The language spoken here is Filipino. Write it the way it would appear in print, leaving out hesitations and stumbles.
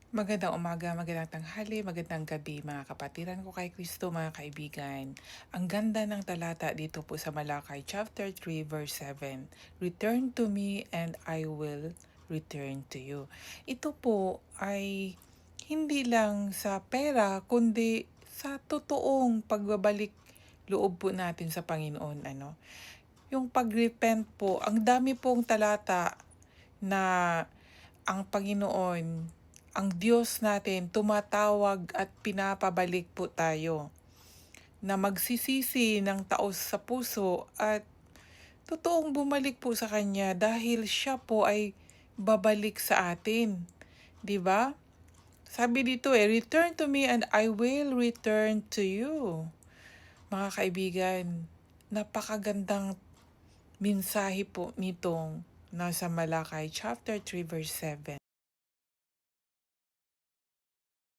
Magandang umaga, magandang tanghali, magandang gabi mga kapatiran ko kay Kristo mga kaibigan. Ang ganda ng talata dito po sa Malakay chapter 3 verse 7. Return to me and I will return to you. Ito po ay hindi lang sa pera kundi sa totoong pagbabalik loob po natin sa Panginoon Yung pag-repent po, ang dami pong talata na ang Panginoon, ang Diyos natin tumatawag at pinapabalik po tayo na magsisisi ng taos sa puso at totoong bumalik po sa Kanya dahil Siya po ay babalik sa atin. 'Di ba? Sabi dito return to me and I will return to you. Mga kaibigan, napakagandang mensahe po nitong nasa Malakay chapter 3 verse 7.